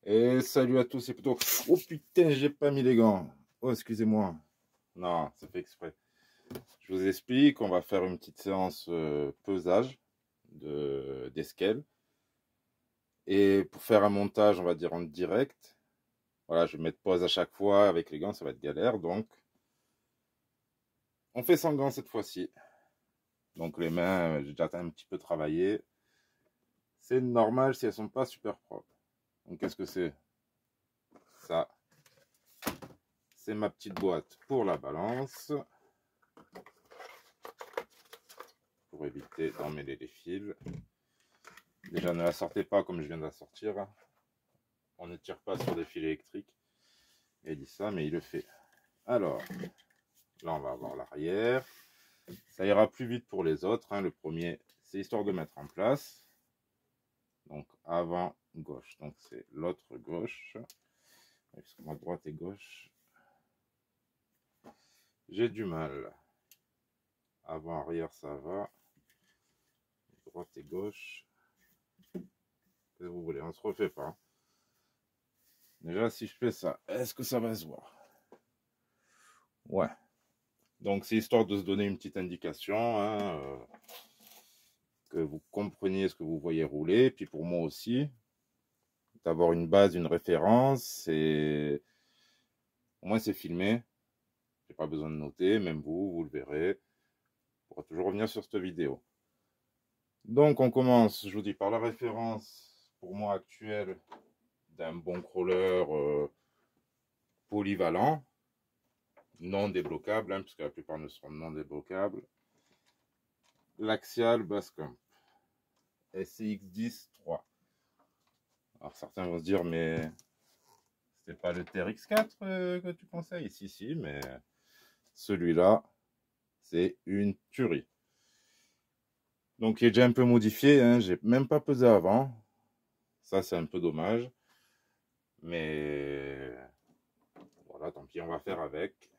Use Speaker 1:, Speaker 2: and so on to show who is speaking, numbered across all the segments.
Speaker 1: Et salut à tous, c'est plutôt... Oh putain, j'ai pas mis les gants. Oh, excusez-moi. Non, c'est fait exprès. Je vous explique, on va faire une petite séance pesage d'escale. Et pour faire un montage, on va dire en direct. Voilà, je vais mettre pause à chaque fois. Avec les gants, ça va être galère. Donc, on fait sans gants cette fois-ci. Donc les mains, j'ai déjà un petit peu travaillé. C'est normal si elles sont pas super propres. Donc qu'est-ce que c'est? Ça, c'est ma petite boîte pour la balance. Pour éviter d'emmêler les fils. Déjà, ne la sortez pas comme je viens de la sortir. On ne tire pas sur des fils électriques. Il dit ça, mais il le fait. Alors, là, on va avoir l'arrière. Ça ira plus vite pour les autres. Le premier, c'est histoire de mettre en place. Donc, avant, gauche. Donc, c'est l'autre gauche. Parce que ma droite et gauche, j'ai du mal. Avant, arrière, ça va. Droite et gauche. Qu'est-ce que vous voulez? On se refait pas. Déjà, si je fais ça, est-ce que ça va se voir? Ouais. Donc, c'est histoire de se donner une petite indication, que vous compreniez ce que vous voyez rouler. Puis pour moi aussi, d'avoir une base, une référence. Et au moins, c'est filmé. J'ai pas besoin de noter, même vous le verrez. On pourra toujours revenir sur cette vidéo. Donc, on commence, je vous dis, par la référence, pour moi, actuelle, d'un bon crawler polyvalent, non débloquable, puisque la plupart ne seront non débloquables. L'Axial Basecamp SCX-10-3. Alors certains vont se dire, mais c'est pas le TRX4 que tu conseilles? Si, mais celui-là, c'est une tuerie. Donc il est déjà un peu modifié, j'ai même pas pesé avant. Ça, c'est un peu dommage. Mais voilà, tant pis, on va faire avec.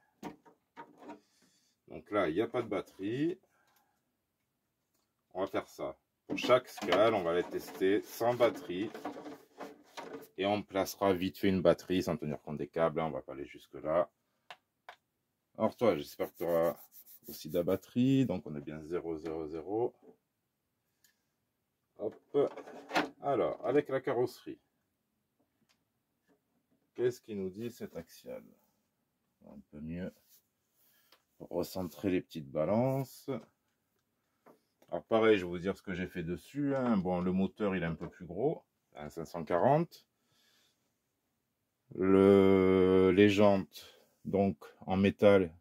Speaker 1: Donc là, il n'y a pas de batterie. On va faire ça. Pour chaque scale, on va les tester sans batterie. Et on placera vite fait une batterie sans tenir compte des câbles. On va pas aller jusque là. Alors toi, j'espère que tu auras aussi de la batterie. Donc on est bien 0, 0, 0. Hop. Alors, avec la carrosserie. Qu'est-ce qu'il nous dit cet axial? Un peu mieux. Recentrer les petites balances. Alors pareil, je vais vous dire ce que j'ai fait dessus. Bon, le moteur, il est un peu plus gros. Un 540. Les jantes, donc en métal,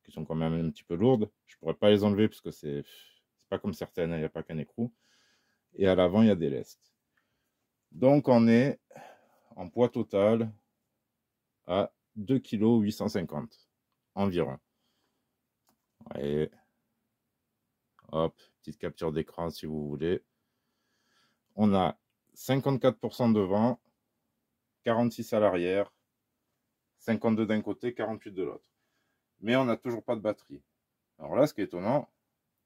Speaker 1: qui sont quand même un petit peu lourdes. Je pourrais pas les enlever parce que c'est pas comme certaines, il n'y a pas qu'un écrou. Et à l'avant, il y a des lestes. Donc on est en poids total à 2,850 kg environ. Et hop, petite capture d'écran si vous voulez. On a 54% devant, 46 à l'arrière, 52 d'un côté, 48 de l'autre. Mais on n'a toujours pas de batterie. Alors là, ce qui est étonnant,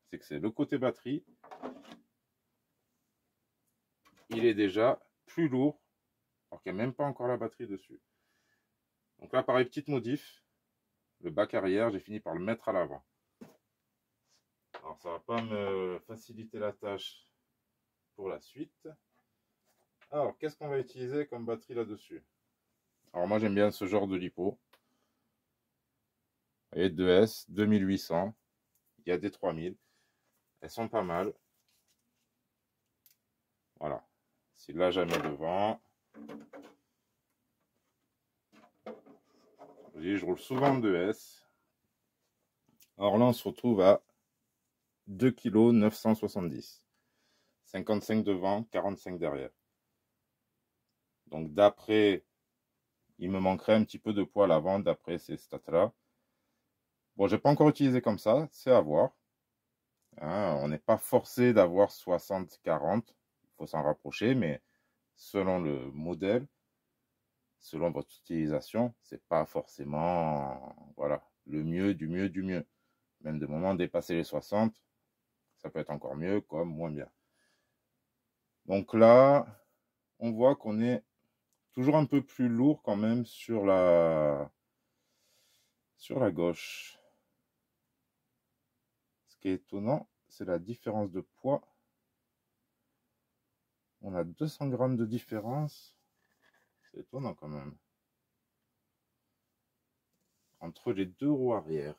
Speaker 1: c'est que c'est le côté batterie. Il est déjà plus lourd, alors qu'il n'y a même pas encore la batterie dessus. Donc là, pareil, petite modif. Le bac arrière, j'ai fini par le mettre à l'avant. Alors ça va pas me faciliter la tâche pour la suite. Alors, qu'est-ce qu'on va utiliser comme batterie là-dessus? Alors moi, j'aime bien ce genre de lipo. Vous voyez, 2S, 2800. Il y a des 3000. Elles sont pas mal. Voilà. Si là, jamais devant. Je roule souvent en 2S. Alors là, on se retrouve à 2,970 kg. 55 devant, 45 derrière. Donc d'après, il me manquerait un petit peu de poids à l'avant d'après ces stats-là. Bon, je n'ai pas encore utilisé comme ça, c'est à voir. On n'est pas forcé d'avoir 60-40. Il faut s'en rapprocher, mais selon le modèle, selon votre utilisation, c'est pas forcément voilà, le mieux du mieux du mieux. Même de moment dépasser les 60, ça peut être encore mieux comme moins bien. Donc là, on voit qu'on est toujours un peu plus lourd quand même sur la gauche. Ce qui est étonnant, c'est la différence de poids. On a 200 grammes de différence. C'est étonnant quand même. Entre les deux roues arrière.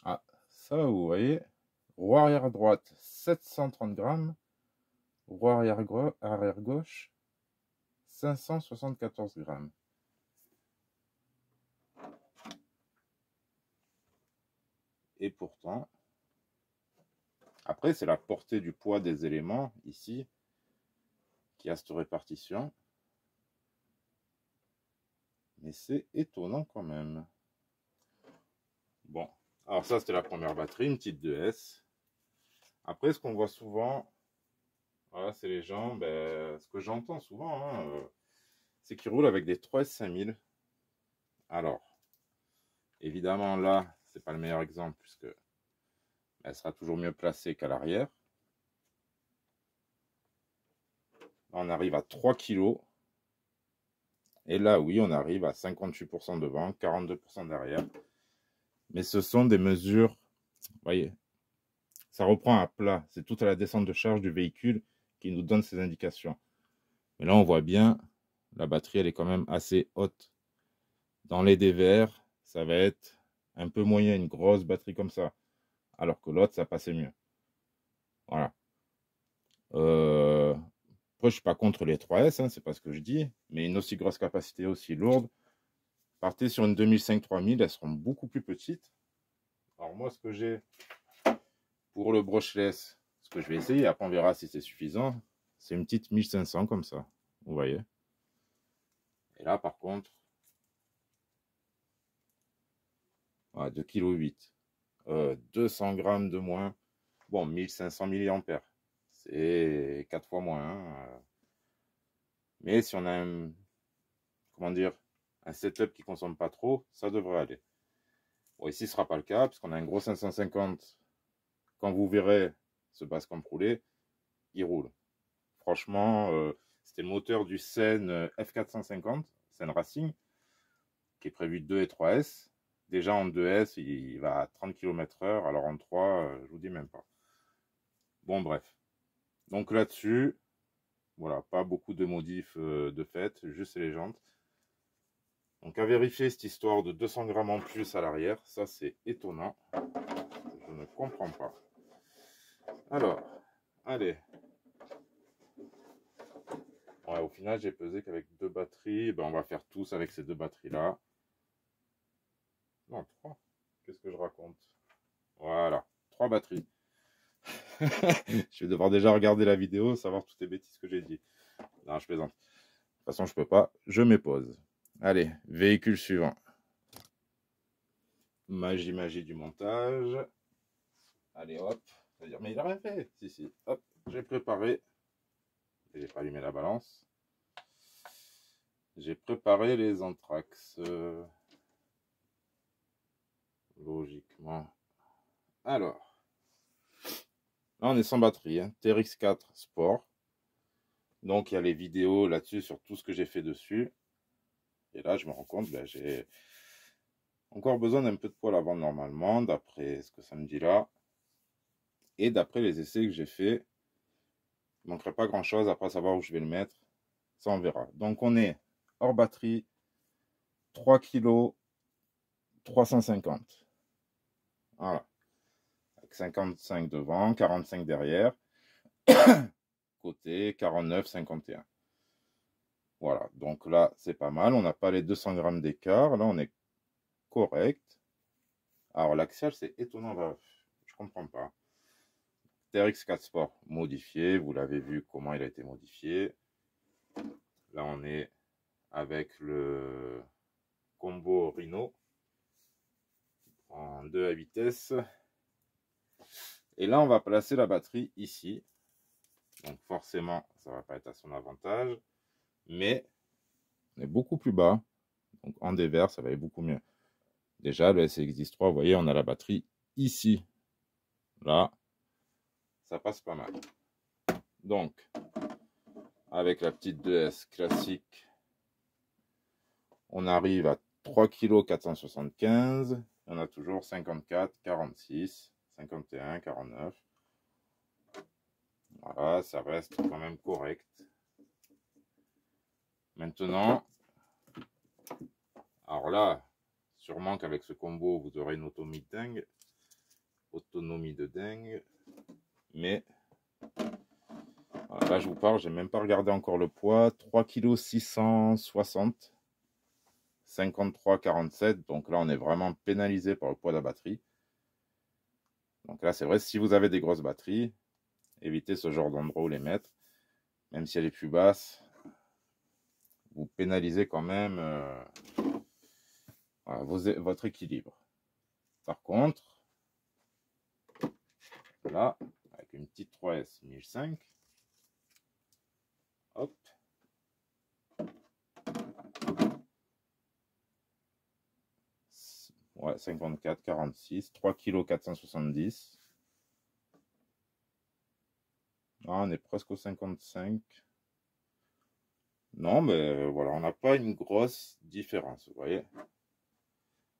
Speaker 1: Ah, ça vous voyez. Roue arrière droite, 730 grammes. Roue arrière gauche, 574 grammes. Et pourtant, après, c'est la portée du poids des éléments ici qui a cette répartition. Mais c'est étonnant quand même. Bon, alors ça, c'était la première batterie, une petite 2S. Après, ce qu'on voit souvent, voilà, c'est les gens, ce que j'entends souvent, hein, c'est qu'ils roulent avec des 3S 5000. Alors, évidemment, là, c'est pas le meilleur exemple puisque elle sera toujours mieux placée qu'à l'arrière. Là, on arrive à 3 kg. Et là, oui, on arrive à 58% devant, 42% derrière. Mais ce sont des mesures, vous voyez, ça reprend à plat. C'est toute la descente de charge du véhicule qui nous donne ces indications. Mais là, on voit bien, la batterie, elle est quand même assez haute. Dans les DVR, ça va être un peu moyen, une grosse batterie comme ça. Alors que l'autre, ça passait mieux. Voilà. Après, je ne suis pas contre les 3S, hein, c'est pas ce que je dis. Mais une aussi grosse capacité, aussi lourde. Partez sur une 2005-3000, elles seront beaucoup plus petites. Alors moi, ce que j'ai pour le brushless, ce que je vais essayer, après on verra si c'est suffisant, c'est une petite 1500 comme ça, vous voyez. Et là, par contre, voilà, 2,8 kg, 200 grammes de moins. Bon, 1500 mAh, c'est 4 fois moins. Hein. Mais si on a un, comment dire, un setup qui ne consomme pas trop, ça devrait aller. Bon, ici, ce ne sera pas le cas, puisqu'on a un gros 550. Quand vous verrez ce Basecamp rouler, il roule. Franchement, c'était le moteur du Scène F450, Scène Racing, qui est prévu 2 et 3S. Déjà en 2S, il va à 30 km/h, alors en 3, je vous dis même pas. Bon, bref. Donc là-dessus, voilà, pas beaucoup de modifs de fait, juste les jantes. Donc à vérifier cette histoire de 200 grammes en plus à l'arrière, ça c'est étonnant. Je ne comprends pas. Alors, allez. Ouais, au final, j'ai pesé qu'avec 2 batteries. On va faire tous avec ces 2 batteries-là. Non, 3. Qu'est-ce que je raconte? Voilà, 3 batteries. Je vais devoir déjà regarder la vidéo, savoir toutes les bêtises que j'ai dit. Non, je plaisante. De toute façon, je peux pas. Je m'épose. Allez, véhicule suivant. Magie du montage. Allez, hop. Mais il a rien fait. Si, si. Hop, j'ai préparé. J'ai pas allumé la balance. J'ai préparé les Anthrax. Logiquement. Alors. Là, on est sans batterie. Hein. TRX4 Sport. Donc, il y a les vidéos là-dessus sur tout ce que j'ai fait dessus. Et là, je me rends compte, j'ai encore besoin d'un peu de poids à l'avant normalement, d'après ce que ça me dit là. Et d'après les essais que j'ai fait, il ne manquerait pas grand-chose après savoir où je vais le mettre. Ça, on verra. Donc, on est hors batterie, 3 kg 350. Voilà. Avec 55 devant, 45 derrière. Côté 49, 51. Voilà, donc là, c'est pas mal. On n'a pas les 200 grammes d'écart. Là, on est correct. Alors, l'axial, c'est étonnant. Je comprends pas. TRX4 Sport modifié. Vous l'avez vu comment il a été modifié. Là, on est avec le combo Rhino en 2 à vitesse. Et là, on va placer la batterie ici. Donc, forcément, ça ne va pas être à son avantage. Mais on est beaucoup plus bas. Donc, en dévers, ça va être beaucoup mieux. Déjà, le SX10-3, vous voyez, on a la batterie ici. Là, ça passe pas mal. Donc, avec la petite 2S classique, on arrive à 3 kg 475. On a toujours 54, 46, 51, 49. Voilà, ça reste quand même correct. Maintenant, alors là, sûrement qu'avec ce combo, vous aurez une autonomie de dingue. Mais voilà, là, je vous parle, j'ai même pas regardé encore le poids. 3 kg 660, 53, 47. Donc là, on est vraiment pénalisé par le poids de la batterie. Donc là, c'est vrai, si vous avez des grosses batteries, évitez ce genre d'endroit où les mettre. Même si elle est plus basse, vous pénalisez quand même voilà, votre équilibre. Par contre, là, avec une petite 3S 1005, hop, ouais, 54, 46, 3 kg 470. Ah, on est presque au 55. Non, mais voilà, on n'a pas une grosse différence, vous voyez.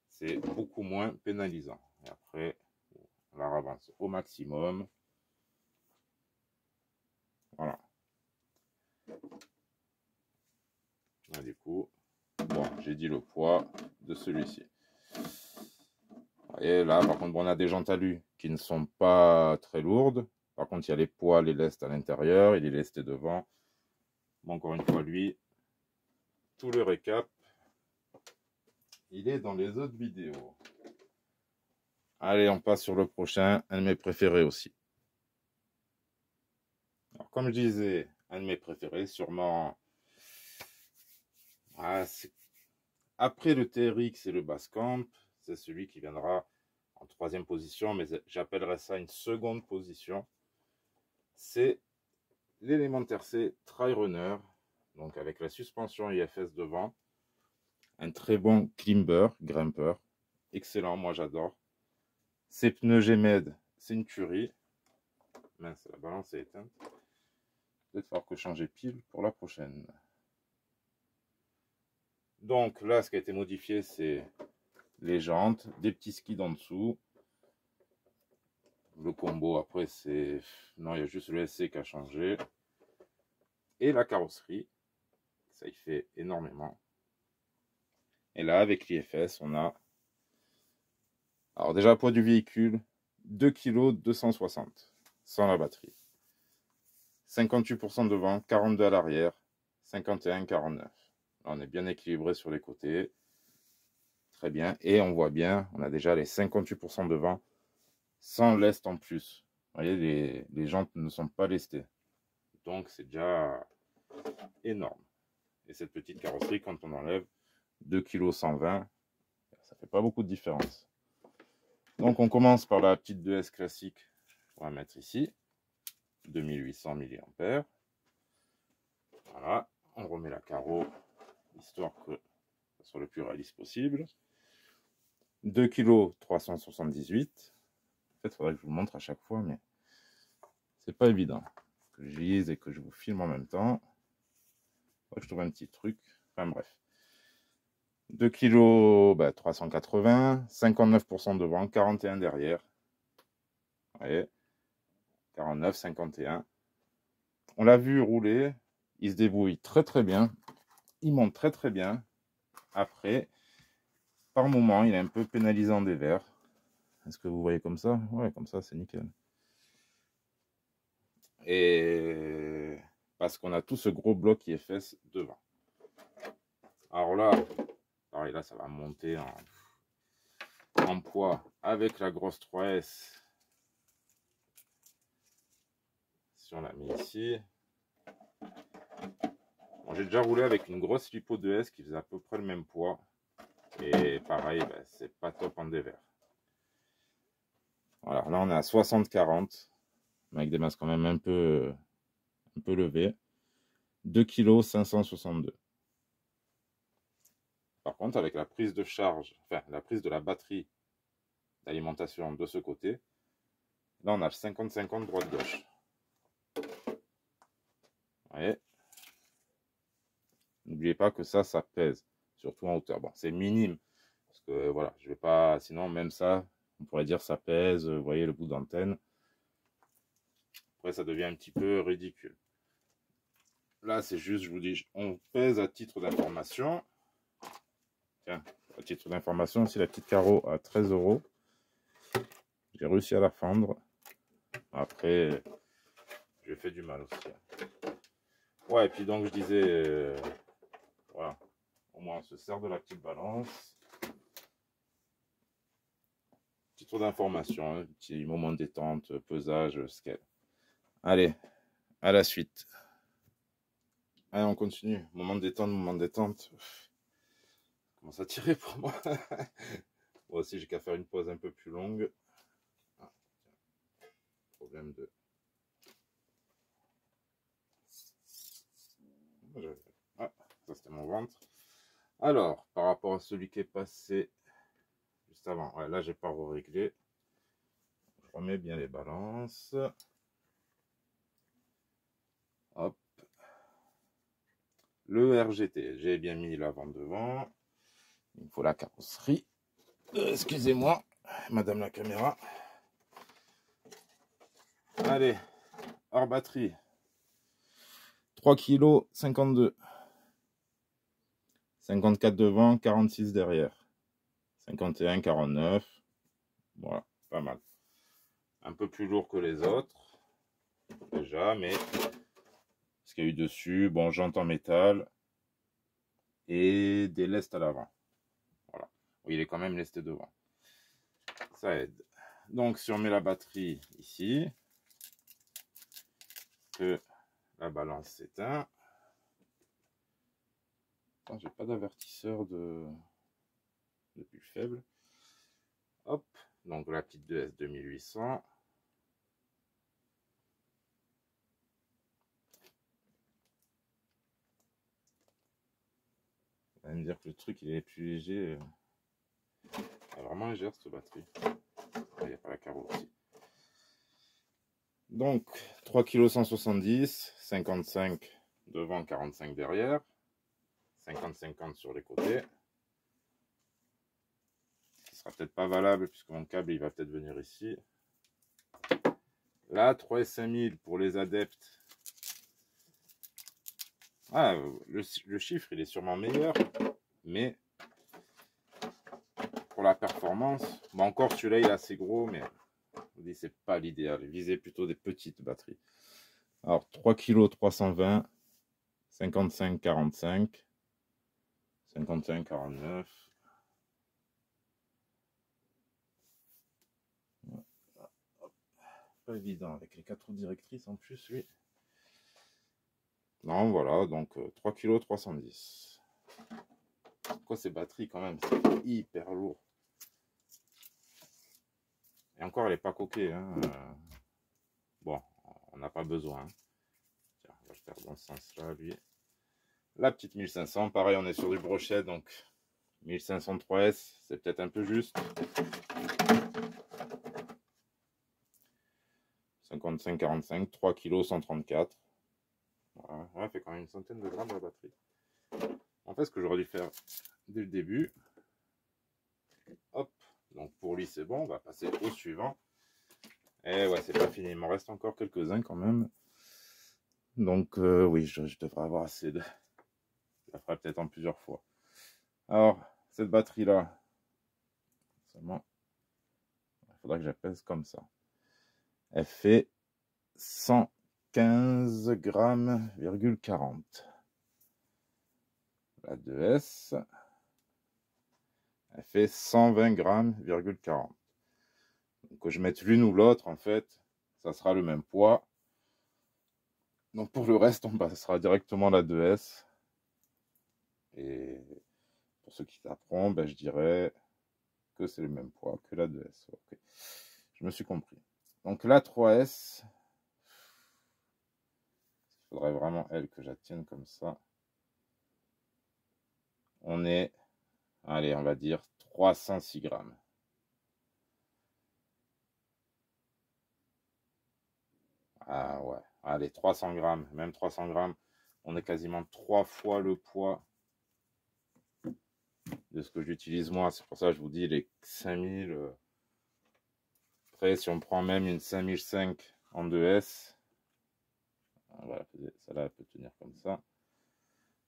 Speaker 1: C'est beaucoup moins pénalisant. Et après, on la avance au maximum. Voilà. Là, du coup, bon, j'ai dit le poids de celui-ci. Et là, par contre, bon, on a des jantes alu qui ne sont pas très lourdes. Par contre, il y a les poids, les lestes à l'intérieur, il est lesté devant. Bon, encore une fois, lui, tout le récap, il est dans les autres vidéos. Allez, on passe sur le prochain, un de mes préférés aussi. Alors, comme je disais, un de mes préférés, sûrement... Ah, après le TRX et le Basecamp, c'est celui qui viendra en troisième position, mais j'appellerais ça une seconde position. C'est l'élémentaire C Tri-Runner, donc avec la suspension IFS devant, un très bon climber, grimper, excellent, moi j'adore. Ces pneus G-Med, c'est une tuerie. Mince, la balance est éteinte. Peut-être falloir que changer pile pour la prochaine. Donc là, ce qui a été modifié, c'est les jantes, des petits skis en dessous. Le combo, après, c'est... Non, il y a juste le SC qui a changé. Et la carrosserie, ça y fait énormément. Et là, avec l'IFS, on a... Alors déjà, poids du véhicule, 2 kg 260, sans la batterie. 58% devant, 42 à l'arrière, 51, 49. Là, on est bien équilibré sur les côtés. Très bien. Et on voit bien, on a déjà les 58% devant, sans lest en plus. Vous voyez, les jantes ne sont pas lestées. Donc, c'est déjà énorme. Et cette petite carrosserie, quand on enlève 2 kg 120, ça fait pas beaucoup de différence. Donc, on commence par la petite 2S classique. On va mettre ici. 2800 mA. Voilà. On remet la carreau, histoire que ça soit le plus réaliste possible. 2 kg 378. En fait, il faudrait que je vous montre à chaque fois, mais c'est pas évident. Que je lise et que je vous filme en même temps. Faut que je trouve un petit truc. Enfin bref. 2 kg 380, 59% devant, 41 derrière. Vous voyez, 49, 51. On l'a vu rouler. Il se débrouille très très bien. Il monte très très bien. Après, par moment, il est un peu pénalisant des verres. Est-ce que vous voyez comme ça? Ouais, comme ça, c'est nickel. Et parce qu'on a tout ce gros bloc IFS devant. Alors là, pareil, là, ça va monter en poids avec la grosse 3S. Si on la met ici. Bon, j'ai déjà roulé avec une grosse Lipo 2S qui faisait à peu près le même poids. Et pareil, c'est pas top en dévers. Voilà, là on est à 60-40. Avec des masses quand même un peu levées. 2 kg 562. Par contre, avec la prise de charge, enfin la prise de la batterie d'alimentation de ce côté, là on a 50-50 droite-gauche. Vous voyez, n'oubliez pas que ça pèse, surtout en hauteur. Bon, c'est minime, parce que voilà, je vais pas, sinon même ça, on pourrait dire ça pèse, vous voyez le bout d'antenne. Après, ça devient un petit peu ridicule. Là, c'est juste, je vous dis, on pèse à titre d'information. Tiens, à titre d'information, si la petite carreau à 13 €, j'ai réussi à la fendre. Après, j'ai fait du mal aussi. Ouais, et puis donc, je disais, voilà, au moins on se sert de la petite balance. Titre d'information, hein, petit moment de détente, pesage, scale. Allez, à la suite. Allez, on continue. Moment de détente, moment de détente. Commence à tirer pour moi. Moi aussi, j'ai qu'à faire une pause un peu plus longue. Ah, problème de... Ah, ça c'était mon ventre. Alors, par rapport à celui qui est passé juste avant, ouais, là j'ai pas réglé. Je remets bien les balances. Hop. Le RGT, j'ai bien mis l'avant devant. Il me faut la carrosserie. Excusez-moi, madame la caméra. Allez, hors batterie. 3 kg 52. 54 devant, 46 derrière. 51, 49. Voilà, pas mal. Un peu plus lourd que les autres. Déjà, mais ce qu'il y a eu dessus, bon, jante en métal. Et des lestes à l'avant. Voilà. Oui, il est quand même lesté devant. Ça aide. Donc, si on met la batterie ici, que la balance s'éteint. J'ai pas d'avertisseur de plus faible. Hop, donc la petite 2S 2800. Vous allez me dire que le truc il est plus léger. Elle est vraiment légère cette batterie. Il n'y a pas la carreau aussi. Donc 3 kg 170, 55 devant, 45 derrière, 50-50 sur les côtés. Ce sera peut-être pas valable puisque mon câble il va peut-être venir ici. Là 3 5000 pour les adeptes. Ah, le chiffre il est sûrement meilleur, mais pour la performance, bon, encore celui-là il est assez gros, mais je vous dis c'est pas l'idéal. Visez plutôt des petites batteries. Alors 3 kg 320, 55 45, 55 49. Pas évident avec les 4 roues directrices en plus, lui. Non, voilà, donc 3 kg 310. Quoi, ces batteries quand même, c'est hyper lourd. Et encore, elle n'est pas coquée. Hein. Bon, on n'a pas besoin. Hein. Tiens, on va le faire dans ce sens-là, lui. La petite 1500, pareil, on est sur du brochet, donc 1503S, c'est peut-être un peu juste. 55-45, 3 kg 134. Voilà, ouais, fait quand même une centaine de grammes la batterie. En fait, ce que j'aurais dû faire dès le début, hop, donc pour lui c'est bon, on va passer au suivant. Et ouais, c'est pas fini, il m'en reste encore quelques-uns quand même. Donc oui, je devrais avoir assez de... Je la ferai peut-être en plusieurs fois. Alors, cette batterie-là, seulement, il faudra que je la pèse comme ça. Elle fait 115 grammes, 40. La 2S, elle fait 120 grammes, 40. Donc, que je mette l'une ou l'autre, en fait, ça sera le même poids. Donc, pour le reste, on passera directement la 2S. Et pour ceux qui taperont, ben, je dirais que c'est le même poids que la 2S. Okay. Je me suis compris. Donc, la 3S, il faudrait vraiment, elle, que je la tienne comme ça. On est, allez, on va dire 306 grammes. Ah ouais, allez, 300 grammes, même 300 grammes. On est quasiment 3 fois le poids de ce que j'utilise moi. C'est pour ça que je vous dis les 5000. Après, si on prend même une 5005 en 2S, voilà, celle-là, elle peut tenir comme ça.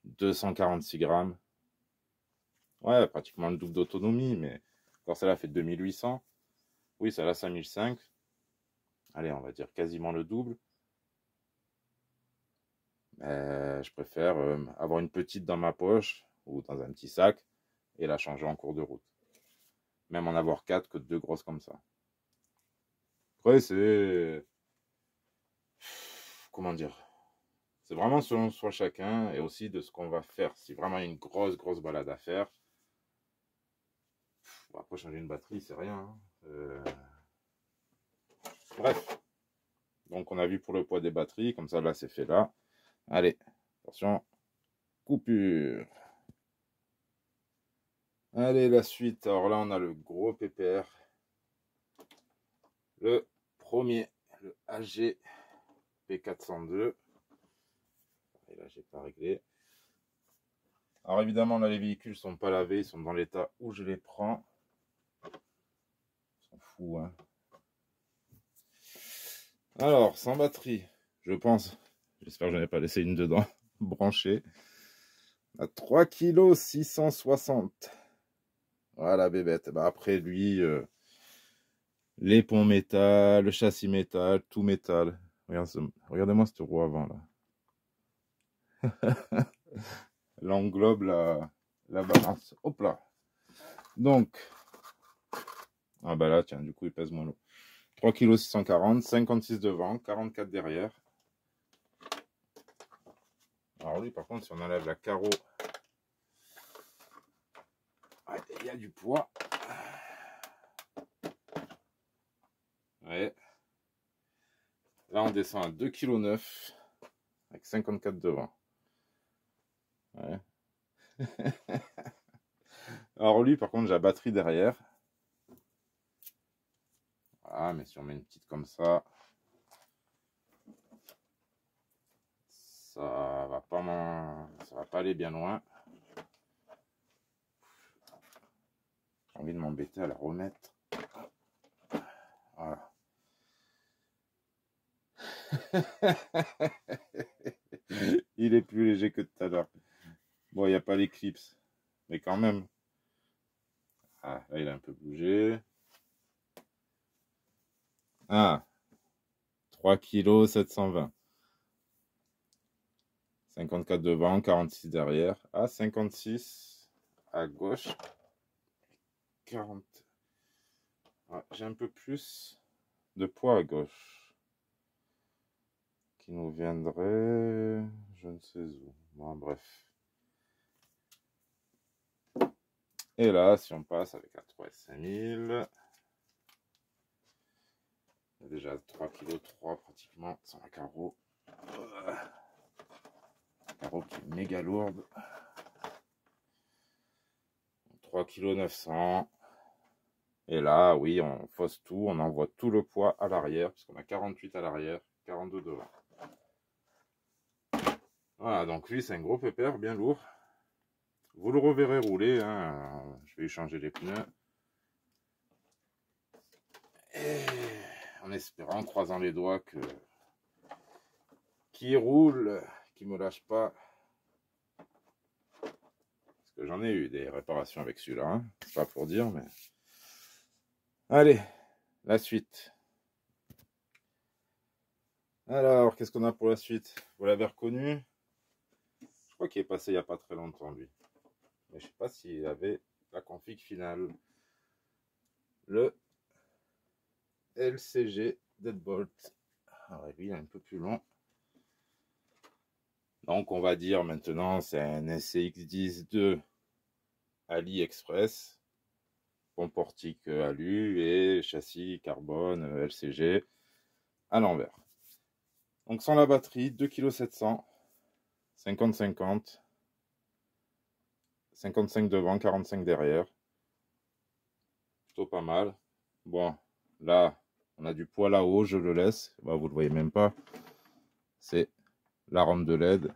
Speaker 1: 246 grammes. Ouais, pratiquement le double d'autonomie, mais encore celle-là fait 2800. Oui, celle-là 5005. Allez, on va dire quasiment le double. Je préfère avoir une petite dans ma poche ou dans un petit sac et la changer en cours de route. Même en avoir 4 que 2 grosses comme ça. Après, c'est... Comment dire? C'est vraiment selon soi chacun et aussi de ce qu'on va faire. Si vraiment il y a une grosse balade à faire, bon, après changer une batterie, c'est rien. Hein. Bref. Donc on a vu pour le poids des batteries, comme ça là c'est fait là. Allez, attention, coupure. Allez, la suite. Alors là, on a le gros PPR. Le premier, le AG P402. Et là, j'ai pas réglé. Alors évidemment, là, les véhicules sont pas lavés. Ils sont dans l'état où je les prends. Ils sont fous, hein. Alors, sans batterie, je pense. J'espère que je n'ai pas laissé une dedans, branchée. À 3 kg 660. Voilà, bébête. Bah, après, lui, les ponts métal, le châssis métal, tout métal. Regardez-moi cette roue avant, là. L'englobe la balance. Hop là. Donc, ah bah là, tiens, du coup, il pèse moins lourd. 3 kg 640, 56 devant, 44 derrière. Alors lui, par contre, si on enlève la carreau, il y a du poids. Ouais. Là, on descend à 2,9 kg avec 54 devant. Ouais. Alors lui, par contre, j'ai la batterie derrière. Voilà, mais si on met une petite comme ça, ça va pas aller bien loin. J'ai envie de m'embêter à la remettre. Voilà. Il est plus léger que tout à l'heure. Bon, il n'y a pas l'éclipse, mais quand même. Ah, là, il a un peu bougé. Ah, 3 kg 720. 54 devant, 46 derrière. Ah, 56 à gauche. 40. Ah, j'ai un peu plus de poids à gauche. Qui nous viendrait... Je ne sais où. Bon, bref. Et là, si on passe avec la 3 5000... Déjà 3 kg 3 pratiquement sans la carreau. Carreau qui est méga lourde. 3 kg 900. Et là, oui, on fausse tout. On envoie tout le poids à l'arrière. Puisqu'on a 48 à l'arrière, 42 devant. Voilà, donc lui, c'est un gros pépère bien lourd. Vous le reverrez rouler. Hein. Je vais lui changer les pneus. Et en espérant, en croisant les doigts, qu'il roule, qu'il me lâche pas. Parce que j'en ai eu des réparations avec celui-là. Hein. C'est pas pour dire, mais... Allez, la suite. Alors, qu'est-ce qu'on a pour la suite? Vous l'avez reconnu? Je crois qu'il est passé il n'y a pas très longtemps, lui. Mais je sais pas s'il avait la config finale. Le LCG Deadbolt. Alors, lui, il est un peu plus long. Donc, on va dire maintenant, c'est un SCX10-2 AliExpress. Pont portique alu et châssis carbone LCG à l'envers. Donc, sans la batterie, 2,7 kg 50-50. 55 devant, 45 derrière. Plutôt pas mal. Bon, là, on a du poids là-haut, je le laisse. Bah, vous le voyez même pas. C'est la rampe de LED.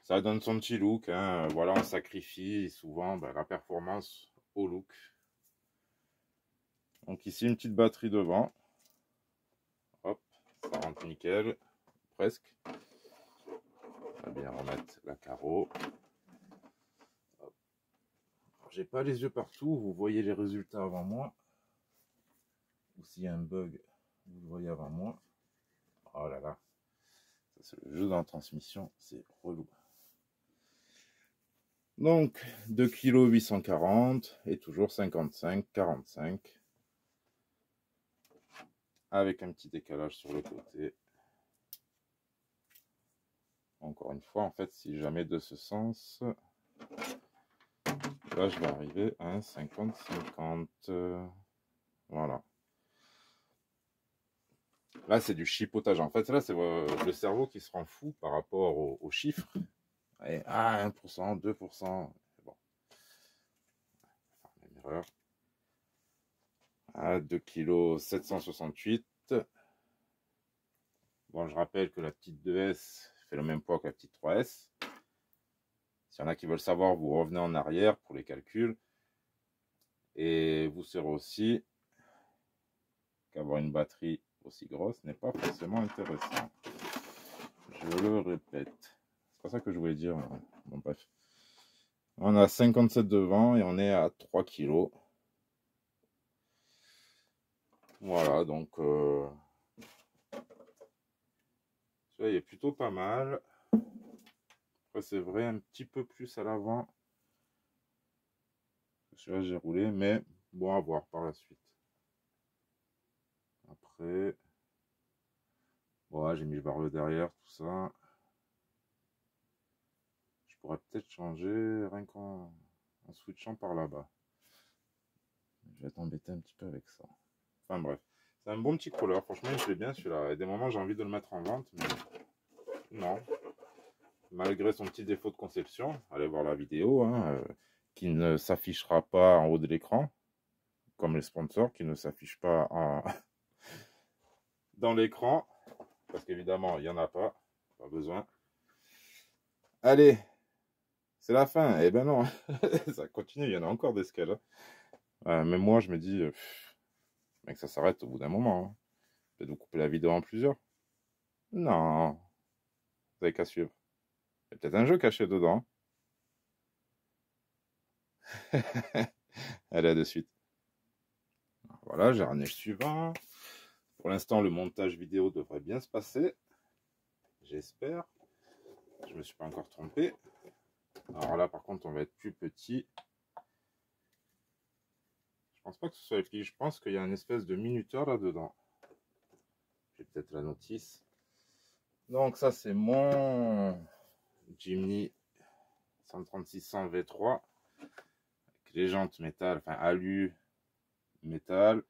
Speaker 1: Ça donne son petit look, hein. Voilà, on sacrifie souvent la performance au look. Donc ici, une petite batterie devant. Hop, ça rentre nickel, presque. On va bien remettre la carreau. J'ai pas les yeux partout, vous voyez les résultats avant moi. Ou s'il y a un bug, vous le voyez avant moi. Oh là là, c'est le jeu dans la transmission, c'est relou. Donc 2 kg 840 et toujours 55-45 avec un petit décalage sur le côté. Encore une fois, en fait, si jamais de ce sens, là je vais arriver à un 50-50. Voilà. Là, c'est du chipotage. En fait, là, c'est le cerveau qui se rend fou par rapport aux chiffres. Et, 1%, 2%. Bon. Même erreur. 2 kg 768. Bon, je rappelle que la petite 2S fait le même poids que la petite 3S. S'il y en a qui veulent savoir, vous revenez en arrière pour les calculs. Et vous saurez aussi qu'avoir une batterie aussi grosse n'est pas forcément intéressant. Je le répète. C'est pas ça que je voulais dire. Bon, bref. On a 57 devant et on est à 3 kg. Voilà, donc celui-là, il est plutôt pas mal. Après, c'est vrai, un petit peu plus à l'avant. Celui-là, j'ai roulé, mais bon, à voir par la suite. Après, voilà, j'ai mis le varieux derrière, tout ça. Je pourrais peut-être changer rien qu'en switchant par là-bas. Je vais t'embêter un petit peu avec ça. Enfin bref, c'est un bon petit crawler. Franchement, il me plaît bien celui-là. Et des moments, j'ai envie de le mettre en vente, mais non. Malgré son petit défaut de conception, allez voir la vidéo, hein, qui ne s'affichera pas en haut de l'écran, comme les sponsors, qui ne s'affichent pas dans l'écran, parce qu'évidemment, il n'y en a pas besoin. Allez, c'est la fin. Eh ben non, ça continue, il y en a encore des scales. Même moi, je me dis, mec, ça s'arrête au bout d'un moment. Hein. Peut-être vous couper la vidéo en plusieurs. Non, vous n'avez qu'à suivre. Il y a peut-être un jeu caché dedans. Allez, à de suite. Voilà, j'ai ramené le suivant. Pour l'instant, le montage vidéo devrait bien se passer. J'espère. Je ne me suis pas encore trompé. Alors là, par contre, on va être plus petit. Je pense pas que ce soit avec lui. Je pense qu'il y a une espèce de minuteur là-dedans. J'ai peut-être la notice. Donc ça, c'est mon Jimny 13600 V3. Avec les jantes métal, enfin alu, métal.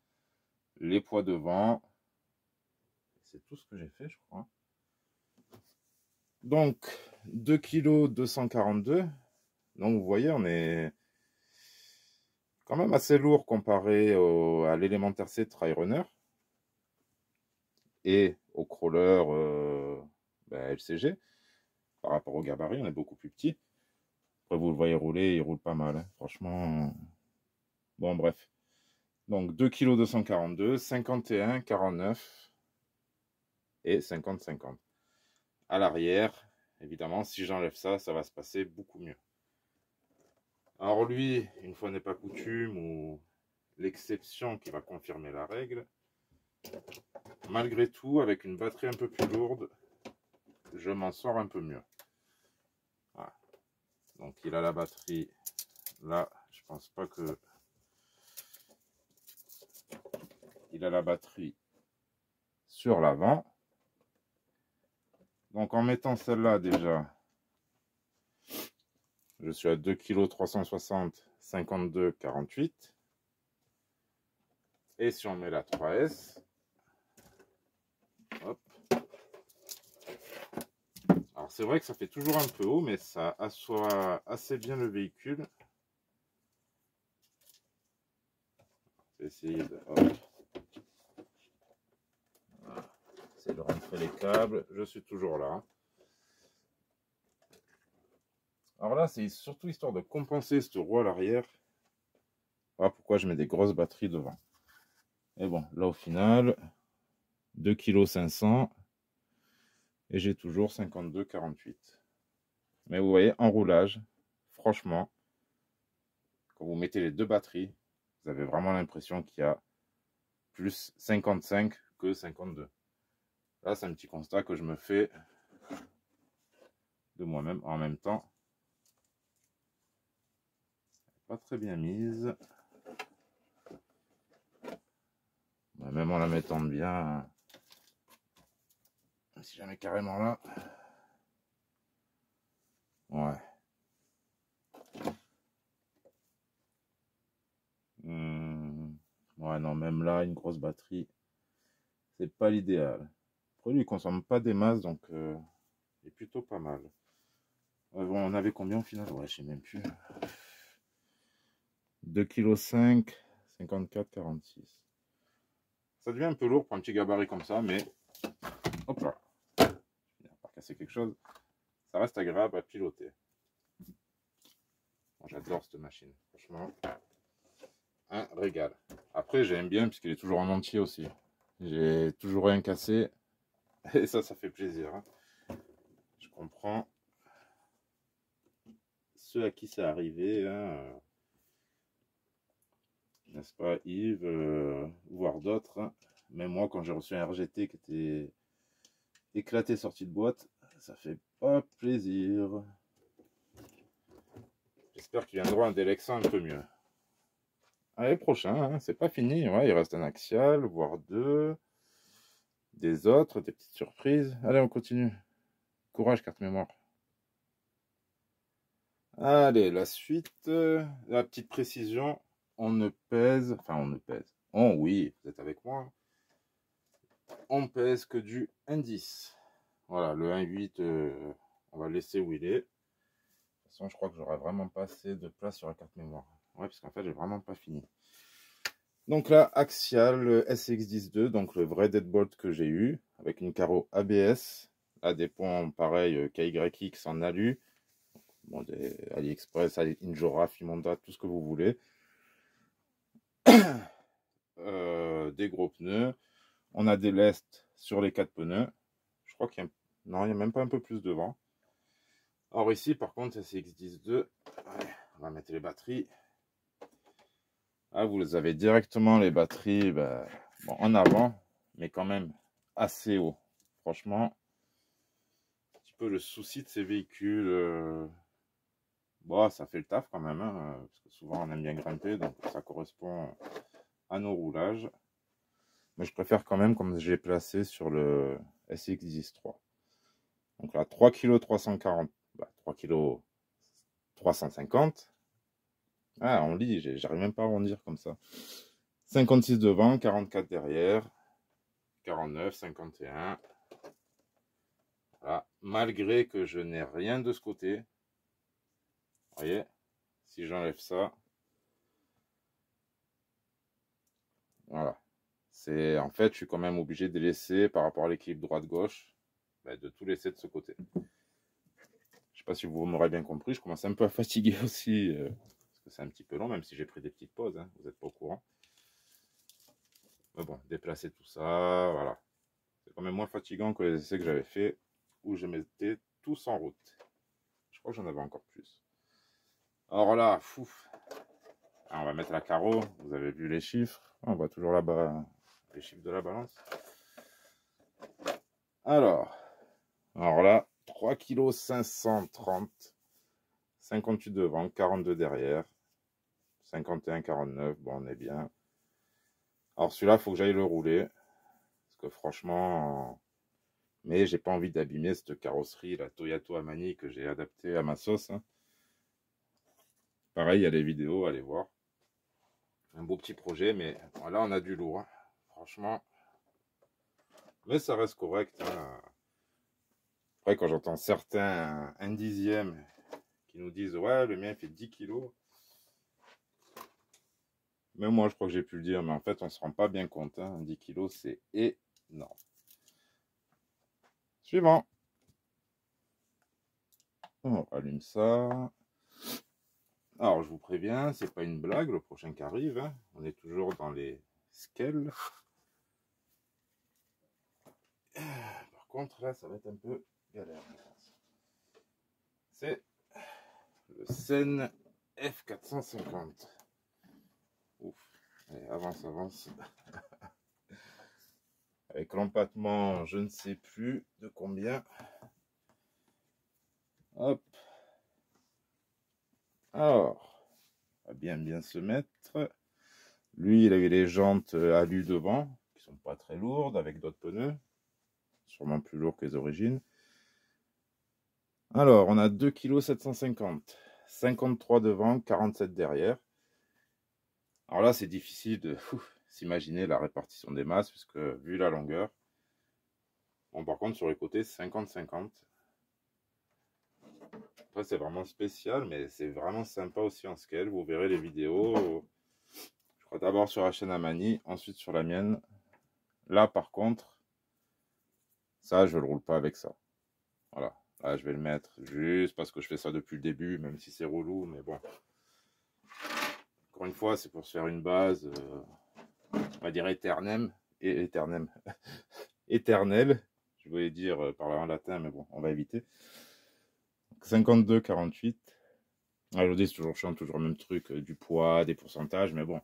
Speaker 1: Les poids devant. C'est tout ce que j'ai fait, je crois. Donc, 2 kg 242. Donc, vous voyez, on est quand même assez lourd comparé à l'élémentaire C de Trailrunner et au crawler LCG. Par rapport au gabarit, on est beaucoup plus petit. Après, vous le voyez rouler, il roule pas mal. Hein. Franchement, bon, bref. Donc, 2 kg 242, 51, 49 et 50-50. À l'arrière, évidemment, si j'enlève ça, ça va se passer beaucoup mieux. Alors lui, une fois n'est pas coutume, ou l'exception qui va confirmer la règle, malgré tout, avec une batterie un peu plus lourde, je m'en sors un peu mieux. Voilà. Donc il a la batterie là, je pense pas que... Il a la batterie sur l'avant. Donc en mettant celle-là déjà, je suis à 2 kg 360, 52, 48. Et si on met la 3S, hop. Alors c'est vrai que ça fait toujours un peu haut, mais ça assoit assez bien le véhicule. Je vais essayer de... Voilà. Essayer de rentrer les câbles. Je suis toujours là. Alors là, c'est surtout histoire de compenser cette roue à l'arrière. Voilà pourquoi je mets des grosses batteries devant. Et bon, là au final, 2,5 kg et j'ai toujours 52,48. Mais vous voyez, en roulage, franchement, quand vous mettez les deux batteries, vous avez vraiment l'impression qu'il y a plus 55 que 52. Là, c'est un petit constat que je me fais de moi-même en même temps. Pas très bien mise. Même en la mettant bien, si jamais carrément là. Ouais. Ouais, non, même là, une grosse batterie, c'est pas l'idéal. Après, lui, il consomme pas des masses, donc il est plutôt pas mal. Bon, on avait combien au final? Ouais, je sais même plus. 2,5 kg, 54,46. Ça devient un peu lourd pour un petit gabarit comme ça, mais hop là, je vais pas casser quelque chose. Ça reste agréable à piloter. Bon, j'adore cette machine, franchement. Un régal. Après, j'aime bien puisqu'il est toujours en entier aussi. J'ai toujours rien cassé. Et ça fait plaisir. Hein. Je comprends ceux à qui c'est arrivé. Hein. N'est-ce pas, Yves, voire d'autres. Hein. Même moi, quand j'ai reçu un RGT qui était éclaté sorti de boîte, ça fait pas plaisir. J'espère qu'il viendra un Delexa un peu mieux. Allez, prochain, hein, c'est pas fini. Ouais, il reste un axial, voire deux. Des autres, des petites surprises. Allez, on continue. Courage, carte mémoire. Allez, la suite. La petite précision. On ne pèse. Enfin, on ne pèse. Oh oui, vous êtes avec moi. On pèse que du indice. Voilà, le 1,8, on va le laisser où il est. De toute façon, je crois que j'aurai vraiment pas assez de place sur la carte mémoire. Ouais, parce qu'en fait, j'ai vraiment pas fini. Donc là, axial, le SX102, donc le vrai deadbolt que j'ai eu, avec une carreau ABS. Là, des ponts pareils KYX en alu. Bon, des AliExpress, Injora, Fimonda, tout ce que vous voulez. Des gros pneus. On a des lestes sur les 4 pneus. Je crois qu'il y a... Non, il n'y a même pas un peu plus devant. Or ici, par contre, SX102, on va mettre les batteries. Ah, vous avez directement les batteries bon, en avant, mais quand même assez haut. Franchement, un petit peu le souci de ces véhicules. Bon, ça fait le taf quand même, hein, parce que souvent on aime bien grimper, donc ça correspond à nos roulages. Mais je préfère quand même comme j'ai placé sur le SX103. Donc là, 3,340 kg, 3 kg 350. Ah, on lit, j'arrive même pas à arrondir comme ça. 56 devant, 44 derrière, 49, 51. Voilà. Malgré que je n'ai rien de ce côté. Vous voyez, si j'enlève ça, voilà. C'est en fait, je suis quand même obligé de laisser par rapport à l'équilibre droite-gauche, de tout laisser de ce côté. Je sais pas si vous m'aurez bien compris, je commence un peu à fatiguer aussi, parce que c'est un petit peu long, même si j'ai pris des petites pauses, hein, vous n'êtes pas au courant. Mais bon, déplacer tout ça, voilà. C'est quand même moins fatigant que les essais que j'avais fait, où je mettais tous en route. Je crois que j'en avais encore plus. Alors là, fouf. Alors on va mettre la carreau, vous avez vu les chiffres. On voit toujours là-bas les chiffres de la balance. Alors là, 3,530 kg, 58 devant, 42 derrière, 51, 49, bon on est bien. Alors celui-là, il faut que j'aille le rouler, parce que franchement, mais j'ai pas envie d'abîmer cette carrosserie, la Toyota Amani que j'ai adaptée à ma sauce. Hein. Pareil, il y a les vidéos, allez voir. Un beau petit projet, mais voilà, on a du lourd, hein. Franchement. Mais ça reste correct. Hein. Après, quand j'entends certains 1 dixième qui nous disent ouais, le mien fait 10 kilos. Même moi, je crois que j'ai pu le dire, mais en fait, on se rend pas bien compte. Hein. 10 kilos, c'est énorme. Suivant. On rallume ça. Alors, je vous préviens, c'est pas une blague, le prochain qui arrive, hein. On est toujours dans les scales. Par contre, là, ça va être un peu galère, je pense. C'est le Sen F450. Ouf. Allez, avance, avance. Avec l'empattement, je ne sais plus de combien. Hop. Alors, on va bien se mettre. Lui, il avait les jantes alu devant, qui sont pas très lourdes, avec d'autres pneus. Sûrement plus lourds que les origines. Alors, on a 2,750 kg. 53 devant, 47 derrière. Alors là, c'est difficile de s'imaginer la répartition des masses, puisque vu la longueur. Bon, par contre, sur les côtés, 50-50. Après, c'est vraiment spécial, mais c'est vraiment sympa aussi en scale. Vous verrez les vidéos. Je crois d'abord sur la chaîne Amani, ensuite sur la mienne. Là, par contre, ça, je ne le roule pas avec ça. Voilà. Là, je vais le mettre juste parce que je fais ça depuis le début, même si c'est relou, mais bon. Encore une fois, c'est pour se faire une base, on va dire éternelle. Éternelle. Je voulais dire par là en latin, mais bon, on va éviter. 52-48. Je vous dis, c'est toujours chiant, toujours le même truc, du poids, des pourcentages, mais bon,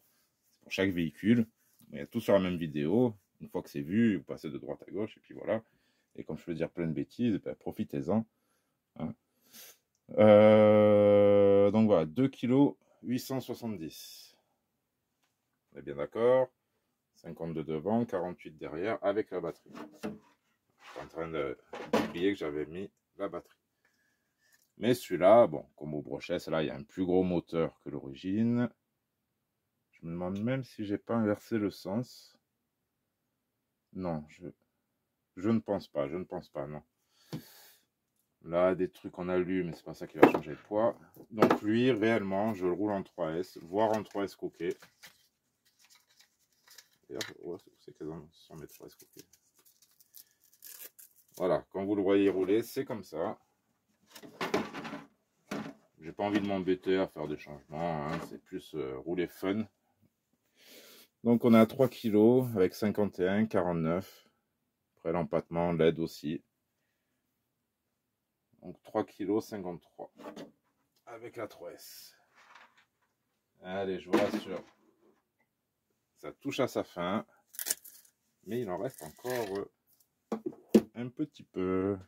Speaker 1: c'est pour chaque véhicule. Il y a tout sur la même vidéo. Une fois que c'est vu, vous passez de droite à gauche, et puis voilà. Et comme je peux dire plein de bêtises, ben, profitez-en. Hein. Donc voilà, 2,870 kg. On est bien d'accord. 52 devant, 48 derrière, avec la batterie. Je suis en train d'oublier que j'avais mis la batterie. Mais celui-là, bon, comme au brochet, là, il y a un plus gros moteur que l'origine. Je me demande même si j'ai pas inversé le sens. Non, je ne pense pas, non. Là, des trucs en alu, mais c'est pas ça qui va changer le poids. Donc lui, réellement, je le roule en 3S, voire en 3S coquet. D'ailleurs, ouais, c'est quasiment 100 mètres 3S coquet. Voilà, quand vous le voyez rouler, c'est comme ça. J'ai pas envie de m'embêter à faire des changements, hein. C'est plus rouler fun. Donc on est à 3 kg avec 51, 49. Après l'empattement, l'aide aussi. Donc 3 kg 53 avec la 3S. Allez, je vous rassure. Ça touche à sa fin. Mais il en reste encore un petit peu.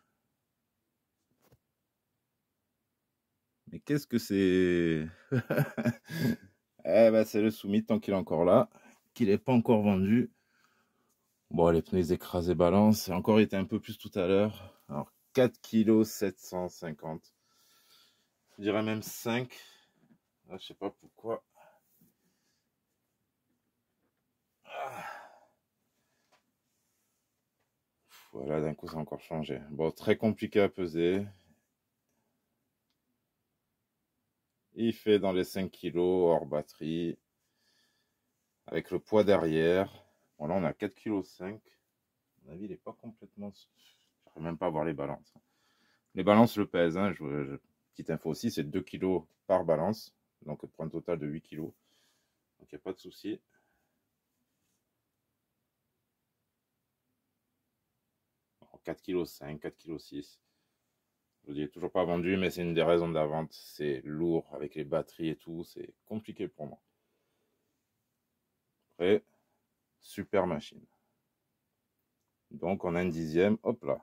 Speaker 1: Mais qu'est-ce que c'est? Eh ben, c'est le Soumis tant qu'il est encore là. Qu'il n'est pas encore vendu. Bon, les pneus écrasés balance. Et encore, il était un peu plus tout à l'heure. Alors, 4 750 kg. Je dirais même 5. Là, je sais pas pourquoi. Voilà, d'un coup, ça a encore changé. Bon, très compliqué à peser. Il fait dans les 5 kg hors batterie. Avec le poids derrière. Bon, là, on a 4,5 kg. À mon avis, il n'est pas complètement... Je n'arrive même pas à voir les balances. Les balances le pèsent. Hein. Petite info aussi, c'est 2 kg par balance. Donc, pour un total de 8 kg. Donc, il n'y a pas de souci. Bon, 4,5 kg, 4,6 kg. Je vous dis, toujours pas vendu, mais c'est une des raisons de la vente. C'est lourd avec les batteries et tout. C'est compliqué pour moi. Après, super machine. Donc, on a une dixième. Hop là.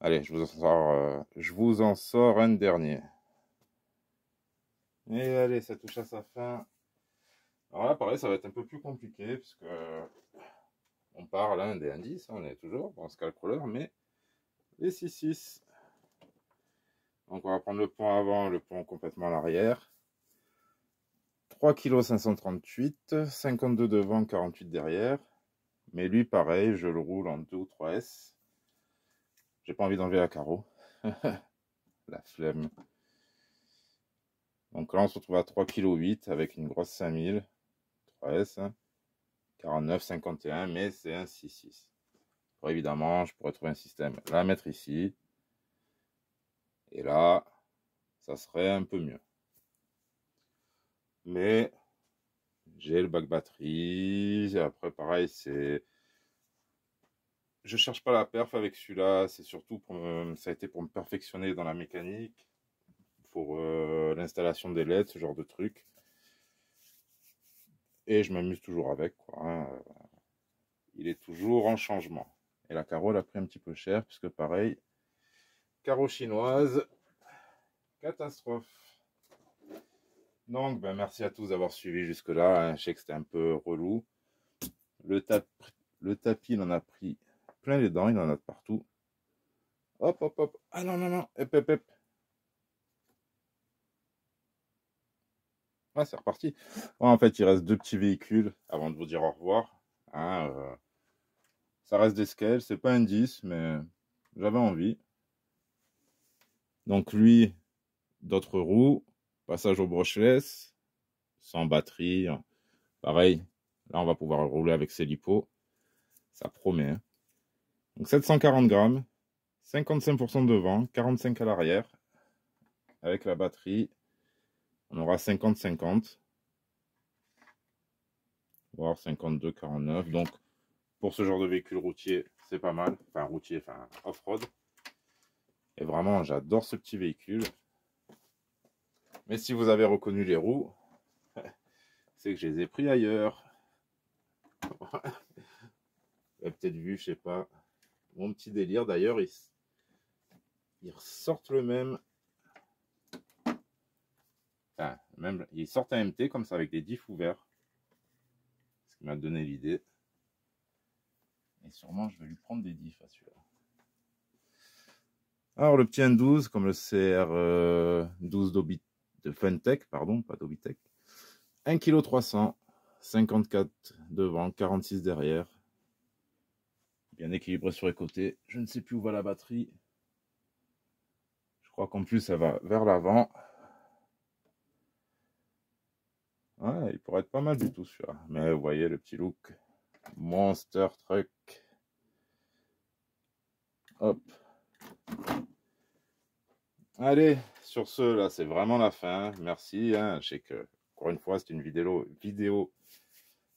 Speaker 1: Allez, je vous en sors un dernier. Et allez, ça touche à sa fin. Alors là, pareil, ça va être un peu plus compliqué, puisque on parle hein, des indices, on est toujours dans ce calculeur, mais les 6-6. Donc on va prendre le pont avant, le pont complètement à l'arrière. 3 538 kg, 52 devant, 48 derrière. Mais lui, pareil, je le roule en 2 ou 3S. J'ai pas envie d'enlever la carreau. La flemme. Donc là, on se retrouve à 3,8 kg avec une grosse 5000. 3S. Hein. 49, 51, mais c'est un 6-6. Évidemment, je pourrais trouver un système, la mettre ici. Et là, ça serait un peu mieux. Mais j'ai le bac batterie. Après, pareil, c'est... Je cherche pas la perf avec celui-là. C'est surtout ça a été pour me perfectionner dans la mécanique, pour l'installation des LED, ce genre de truc. Et je m'amuse toujours avec, quoi, hein. Il est toujours en changement. Et la carreau, elle a pris un petit peu cher, puisque pareil, carreau chinoise, catastrophe. Donc, ben, merci à tous d'avoir suivi jusque-là, hein. Je sais que c'était un peu relou. Le, le tapis, il en a pris plein les dents, il en a de partout. Hop, hop, hop. Ah non, non, non. Hep, hep, hep. Ah, c'est reparti. Ouais, en fait, il reste deux petits véhicules avant de vous dire au revoir, hein. Ça reste des scales, c'est pas un 10, mais j'avais envie. Donc lui, d'autres roues, passage au brushless, sans batterie. Pareil, là on va pouvoir rouler avec ses lipos. Ça promet, hein. Donc 740 grammes, 55% devant, 45 à l'arrière. Avec la batterie, on aura 50-50. Voire 52-49. Donc pour ce genre de véhicule routier, c'est pas mal. Enfin routier, enfin off-road. Et vraiment, j'adore ce petit véhicule. Mais si vous avez reconnu les roues, c'est que je les ai pris ailleurs. Vous avez peut-être vu, je sais pas, mon petit délire. D'ailleurs, ils ressortent le même. Enfin, même, ils sortent un MT comme ça avec des diffs ouverts. Ce qui m'a donné l'idée. Et sûrement, je vais lui prendre des diffs à celui-là. Alors, le petit N12, comme le CR12 de Funtech, pardon, pas d'Obitech. 1,3 kg, 54 devant, 46 derrière. Bien équilibré sur les côtés. Je ne sais plus où va la batterie. Je crois qu'en plus, ça va vers l'avant. Ouais, il pourrait être pas mal du tout celui-là. Mais vous voyez le petit look. Monster Truck. Hop. Allez, sur ce, là, c'est vraiment la fin. Merci, hein. Je sais que, encore une fois, c'est une vidéo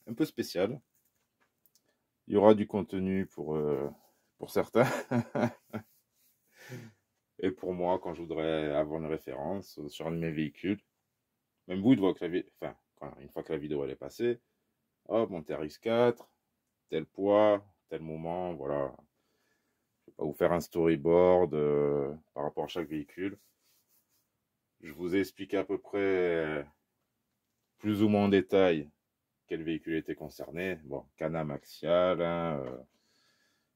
Speaker 1: un peu spéciale. Il y aura du contenu pour certains. Et pour moi, quand je voudrais avoir une référence sur un de mes véhicules. Même vous, une fois que la vidéo elle est passée, hop, mon TRX4, tel poids, tel moment, voilà. Je vais pas vous faire un storyboard par rapport à chaque véhicule. Je vous ai expliqué à peu près, plus ou moins en détail, quel véhicule était concerné. Bon, Can-Am axial, hein,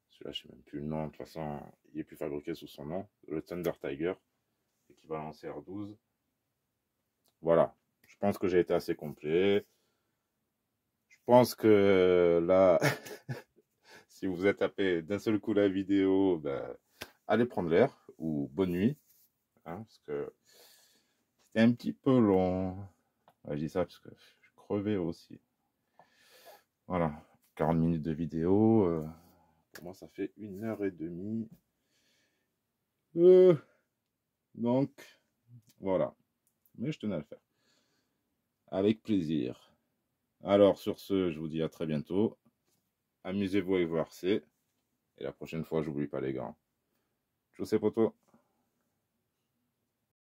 Speaker 1: celui-là, je sais même plus le nom, de toute façon, il est plus fabriqué sous son nom. Le Thunder Tiger, équivalent CR12. Voilà, je pense que j'ai été assez complet. Je pense que là, si vous êtes tapé d'un seul coup la vidéo, ben, allez prendre l'air ou bonne nuit, hein, parce que c'était un petit peu long. Ouais, je dis ça parce que je crevais aussi. Voilà, 40 minutes de vidéo. Pour moi, ça fait 1h30. Donc, voilà. Mais je tenais à le faire. Avec plaisir. Alors, sur ce, je vous dis à très bientôt. Amusez-vous avec vos RC. Et la prochaine fois, j'oublie pas les gants. Tchuss, c'est poteau.